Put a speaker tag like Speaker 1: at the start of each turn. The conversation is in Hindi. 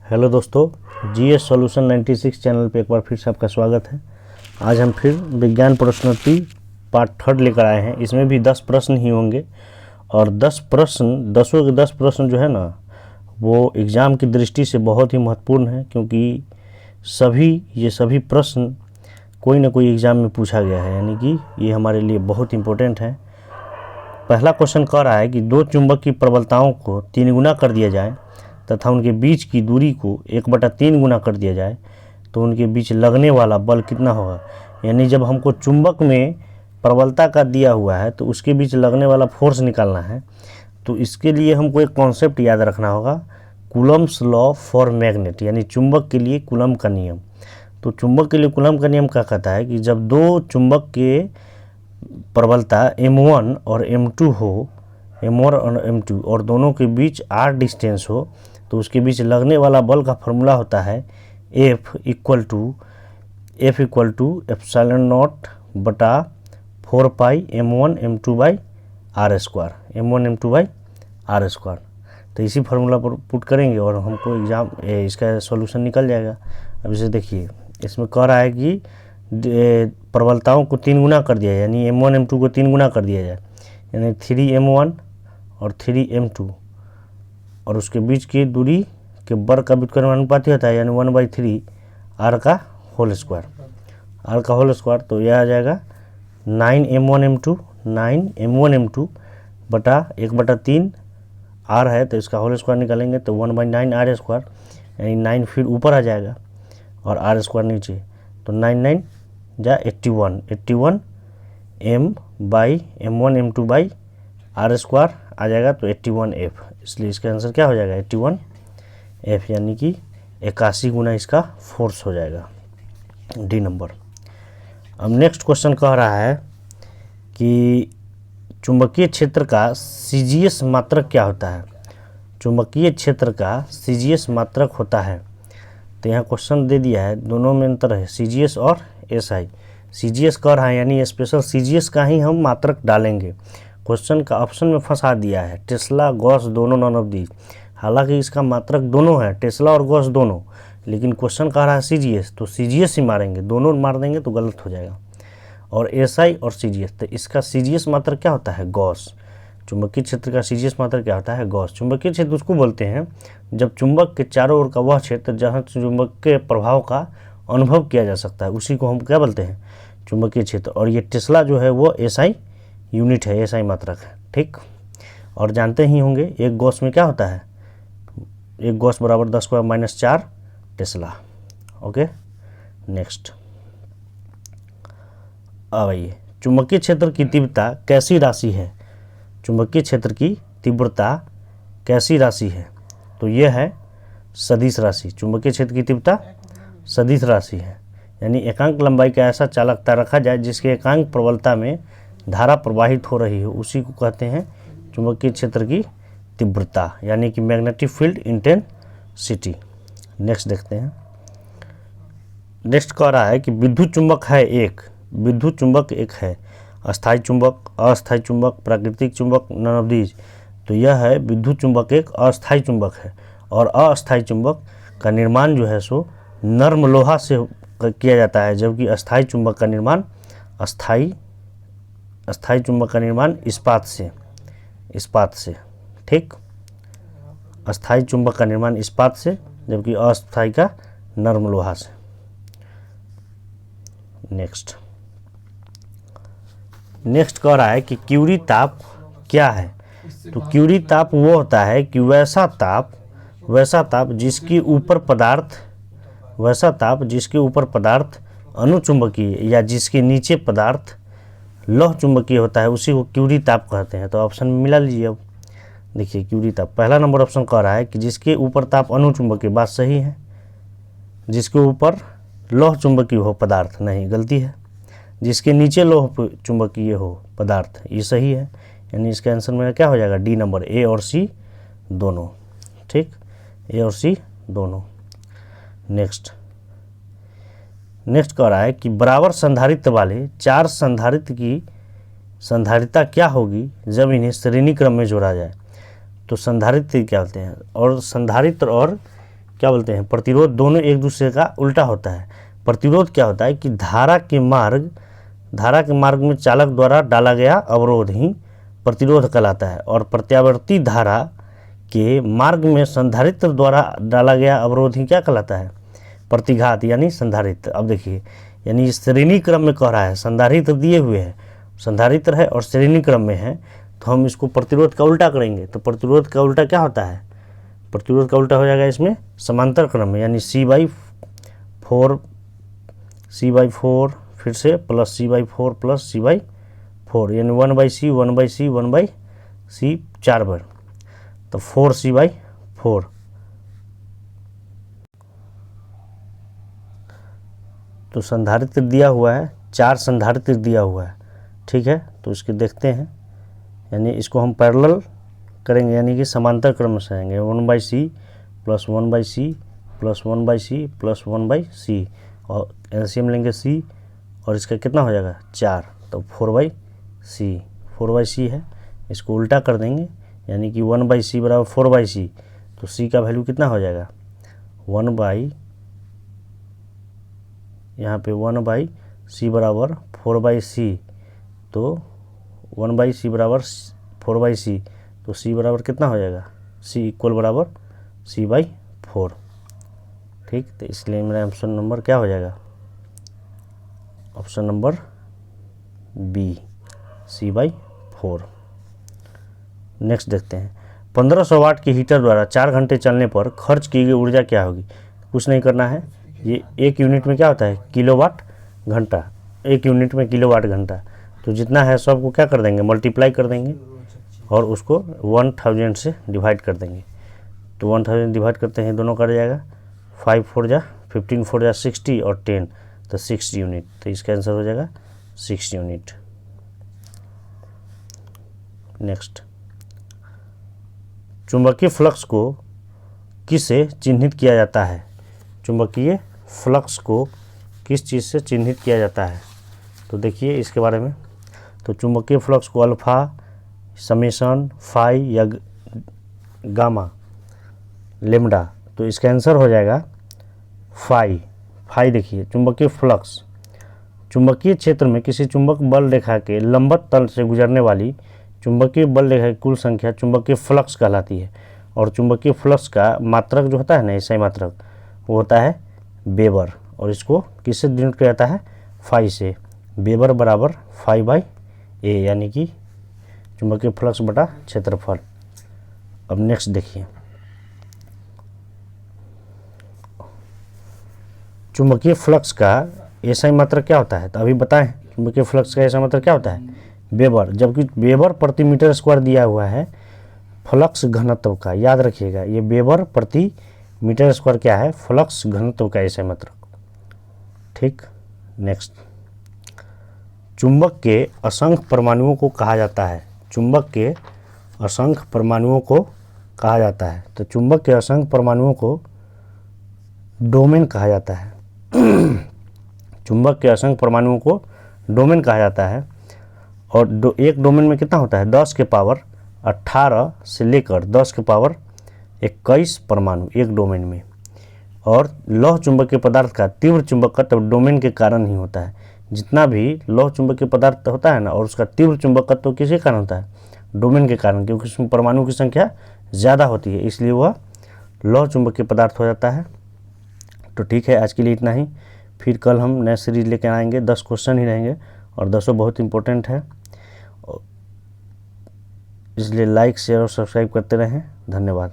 Speaker 1: हेलो दोस्तों, जीएस सॉल्यूशन 96 चैनल पे एक बार फिर से आपका स्वागत है। आज हम फिर विज्ञान प्रश्नोत्तरी पार्ट 3 लेकर आए हैं। इसमें भी 10 प्रश्न ही होंगे और 10 प्रश्न 10 के 10 प्रश्न जो है ना, वो एग्ज़ाम की दृष्टि से बहुत ही महत्वपूर्ण है, क्योंकि ये सभी प्रश्न कोई ना कोई एग्ज़ाम में पूछा गया है, यानी कि ये हमारे लिए बहुत इंपॉर्टेंट है। पहला क्वेश्चन कह रहा है कि दो चुंबक की प्रबलताओं को 3 गुना कर दिया जाए तथा उनके बीच की दूरी को 1/3 गुना कर दिया जाए तो उनके बीच लगने वाला बल कितना होगा। यानी जब हमको चुंबक में प्रबलता का दिया हुआ है तो उसके बीच लगने वाला फोर्स निकालना है, तो इसके लिए हमको एक कॉन्सेप्ट याद रखना होगा, कूलम्ब्स लॉ फॉर मैग्नेट, यानी चुंबक के लिए कूलम्ब का नियम। तो चुंबक के लिए कूलम्ब का नियम क्या कहता है कि जब दो चुंबक के प्रबलता M1 और M2 हो, M1 और M2 और दोनों के बीच r डिस्टेंस हो, तो उसके बीच लगने वाला बल का फॉर्मूला होता है F equal to epsilon not बटा 4 pi M1 M2 by are square, M1 M2 by are square. तो इसी फार्मूला पर पुट करेंगे और हमको एग्ज़ाम इसका सॉल्यूशन निकल जाएगा। अब इसे देखिए, इसमें कह रहा है कि प्रबलताओं को 3 गुना कर दिया, यानी M1 M2 को 3 गुना कर दिया जाए, यानी 3M1 और 3M2 और उसके बीच की दूरी के वर्ग का व्युत्क्रम अनुपाती होता है, यानी 1/3 r का होल स्क्वायर। तो यह आ जाएगा 9M1M2 बटा 1/3 r है, तो इसका होल स्क्वायर निकालेंगे तो 1/9 r स्क्वायर, यानी 9 फिर ऊपर आ जाएगा और r स्क्वायर नीचे, तो 9 जा 81 m by M1 M2 by are square आ जाएगा, तो 81F। इसलिए इसका आंसर क्या हो जाएगा 81F, यानी कि 81 गुना इसका फोर्स हो जाएगा, डी नंबर। अब नेक्स्ट क्वेश्चन कह रहा है कि चुंबकीय क्षेत्र का CGS मात्रक क्या होता है। चुंबकीय क्षेत्र का CGS मात्रक होता है, तो यहाँ क्वेश्चन दे दिया है, दोनों में अंतर है CGS और SI। CGS कह रहा है यानी स्पेशल CGS का ही हम मात्रक डालेंगे। क्वेश्चन का ऑप्शन में फंसा दिया है टेस्ला गॉस दोनों नॉन ऑफ दीज, हालांकि इसका मात्रक दोनों है, टेस्ला और गॉस दोनों, लेकिन क्वेश्चन कह रहा है CGS, तो CGS ही मारेंगे, दोनों मार देंगे तो गलत हो जाएगा। और SI और CGS, तो इसका CGS मात्रक क्या होता है गॉस। चुंबकीय क्षेत्र का CGS मात्रक क्या होता है गॉस। चुंबकीय क्षेत्र उसको बोलते हैं जब चुंबक के चारों ओर का वह क्षेत्र जहाँ चुंबक के प्रभाव का अनुभव किया जा सकता है, उसी को हम क्या बोलते हैं चुंबकीय क्षेत्र। और ये टेस्ला जो है वो SI यूनिट है, SI मात्रक है, ठीक। और जानते ही होंगे एक गॉस में क्या होता है, एक गॉस बराबर 10⁻⁻⁴ टेस्ला। Okay, next. अब आइए, चुंबकीय क्षेत्र की तीव्रता कैसी राशि है। चुंबकीय क्षेत्र की तीव्रता कैसी राशि है, तो यह है सदिश राशि। चुंबकीय क्षेत्र की तीव्रता सदिश राशि है, यानी एकांक लंबाई का ऐसा चालकता रखा जाए जिसके एकांक प्रबलता में धारा प्रवाहित हो रही हो, उसी को कहते हैं चुंबकीय क्षेत्र की तीव्रता, यानी कि मैग्नेटिक फील्ड इंटेंसिटी। नेक्स्ट देखते हैं। नेक्स्ट कह रहा है कि विद्युत चुंबक एक है, अस्थायी चुंबक, अस्थायी चुंबक, प्राकृतिक चुंबक, नन ऑफ दीज। तो यह है विद्युत चुंबक एक अस्थायी चुंबक है, और अस्थायी चुंबक का निर्माण जो है सो नर्म लोहा से किया जाता है, जबकि अस्थायी चुंबक का निर्माण अस्थायी चुंबक का निर्माण इस्पात से, ठीक। अस्थायी चुंबक का निर्माण इस्पात से, जबकि अस्थायी का नर्म लोहा से। नेक्स्ट कह रहा है कि क्यूरी ताप क्या है। तो क्यूरी ताप वो होता है कि वैसा ताप जिसके ऊपर पदार्थ अनुचुंबकीय या जिसके नीचे पदार्थ लौह चुंबकीय होता है, उसी को क्यूरी ताप कहते हैं। तो ऑप्शन में मिला लीजिए। अब देखिए, क्यूरी ताप पहला नंबर ऑप्शन कह रहा है कि जिसके ऊपर ताप अनुचुंबकीय, बात सही है। जिसके ऊपर लौह चुंबकीय हो पदार्थ, नहीं, गलती है। जिसके नीचे लौह चुंबकीय हो पदार्थ, ये सही है, यानी इसका आंसर मेरा क्या हो जाएगा डी नंबर, A और C दोनों, ठीक, A और C दोनों। नेक्स्ट कह रहा है कि बराबर संधारित्र वाले 4 संधारित्र की संधारिता क्या होगी जब इन्हें श्रेणी क्रम में जोड़ा जाए। तो संधारित्र क्या होते हैं, और संधारित्र और क्या बोलते हैं, प्रतिरोध दोनों एक दूसरे का उल्टा होता है। प्रतिरोध क्या होता है कि धारा के मार्ग में चालक द्वारा डाला गया अवरोध ही प्रतिरोध कहलाता है, और प्रत्यावर्ती धारा के मार्ग में संधारित्र द्वारा डाला गया अवरोध ही क्या कहलाता है, प्रतिघात यानी संधारित्र। अब देखिए, यानी श्रेणी क्रम में कह रहा है, संधारित्र दिए हुए है, संधारित्र है और श्रेणी क्रम में है, तो हम इसको प्रतिरोध का उल्टा करेंगे। तो प्रतिरोध का उल्टा क्या होता है, प्रतिरोध का उल्टा हो जाएगा इसमें समांतर क्रम में, यानी C/4 फिर से प्लस C/4 प्लस C/4, यानी 1/C 1/C 1/C 4 बार, तो 4C/4। तो संधारित्र दिया हुआ है, 4 संधारित्र दिया हुआ है, ठीक है। तो इसके देखते हैं, यानी इसको हम पैरेलल करेंगे, यानी कि समांतर क्रम से आएंगे, 1/C plus 1/C plus 1/C plus 1/C, और एलसीएम लेंगे C, और इसका कितना हो जाएगा 4, तो 4/C है, इसको उल्टा कर देंगे, यानी कि 1/C बराबर 4/C, तो C का वैल्यू कितना हो जाएगा 1/, यहाँ पे 1/C बराबर 4/C, तो 1/C बराबर 4/C, तो C बराबर कितना हो जाएगा, C इक्वल बराबर C/4, ठीक। तो इसलिए मेरा ऑप्शन नंबर क्या हो जाएगा, option number B C/4। Next देखते हैं, 1500 वाट के हीटर द्वारा 4 घंटे चलने पर खर्च की गई ऊर्जा क्या होगी। कुछ नहीं करना है, ये 1 यूनिट में क्या होता है, किलोवाट घंटा, 1 यूनिट में किलोवाट घंटा, तो जितना है सबको क्या कर देंगे, मल्टीप्लाई कर देंगे, और उसको 1000 से डिवाइड कर देंगे। तो 1000 डिवाइड करते हैं, दोनों कर जाएगा, 5 4 जा 15 4 जा 60 और 10, तो 6 यूनिट, तो इसका आंसर हो जाएगा 6 यूनिट। नेक्स्ट, चुंबकीय फ्लक्स को किससे चिन्हित किया जाता है। चुंबकीय फ्लक्स को किस चीज़ से चिन्हित किया जाता है, तो देखिए इसके बारे में। तो चुंबकीय फ्लक्स को अल्फा, समेशन, फाई या गामा, लेमडा, तो इसका आंसर हो जाएगा फाई। देखिए, चुंबकीय फ्लक्स, चुंबकीय क्षेत्र में किसी चुंबक बल रेखा के लंबवत तल से गुजरने वाली चुंबकीय बल रेखा की कुल संख्या चुंबकीय फ्लक्स कहलाती है, और चुंबकीय फ्लक्स का मात्रक जो होता है ना, SI मात्रक, वो होता है वेबर, और इसको किससे डिनोट किया जाता है, फाई से। वेबर बराबर 5/A, यानी कि चुंबकीय फ्लक्स बटा क्षेत्रफल। अब नेक्स्ट देखिए, चुंबकीय फ्लक्स का SI मात्रक क्या होता है, तो अभी बताएं, चुंबकीय फ्लक्स का SI मात्रक क्या होता है, वेबर, जबकि वेबर प्रति मीटर स्क्वायर दिया हुआ है फ्लक्स घनत्व का, याद रखिएगा, ये वेबर प्रति मीटर स्क्वायर क्या है, फ्लक्स घनत्व का SI मात्रक, ठीक। नेक्स्ट, चुंबक के असंख्य परमाणुओं को कहा जाता है। चुंबक के असंख्य परमाणुओं को कहा जाता है, तो चुंबक के असंख्य परमाणुओं को डोमेन कहा जाता है। चुंबक के असंख्य परमाणुओं को डोमेन कहा जाता है, और एक डोमेन में कितना होता है, 10 के पावर 18 से लेकर 10 के पावर 21 परमाणु एक डोमेन में। और लौह चुंबकीय पदार्थ का तीव्र चुंबकत्व डोमेन के कारण ही होता है। जितना भी लौह चुंबकीय पदार्थ होता है ना, और उसका तीव्र चुंबकत्व किसके कारण होता है, डोमेन के कारण, क्योंकि उसमें परमाणु की संख्या ज़्यादा होती है, इसलिए वह लौह चुंबकीय पदार्थ हो जाता है। तो ठीक है, आज के लिए इतना ही, फिर कल हम नए सीरीज लेकर आएंगे, 10 क्वेश्चन ही रहेंगे, और 10 बहुत इंपॉर्टेंट है, इसलिए लाइक शेयर और सब्सक्राइब करते रहें। धन्यवाद।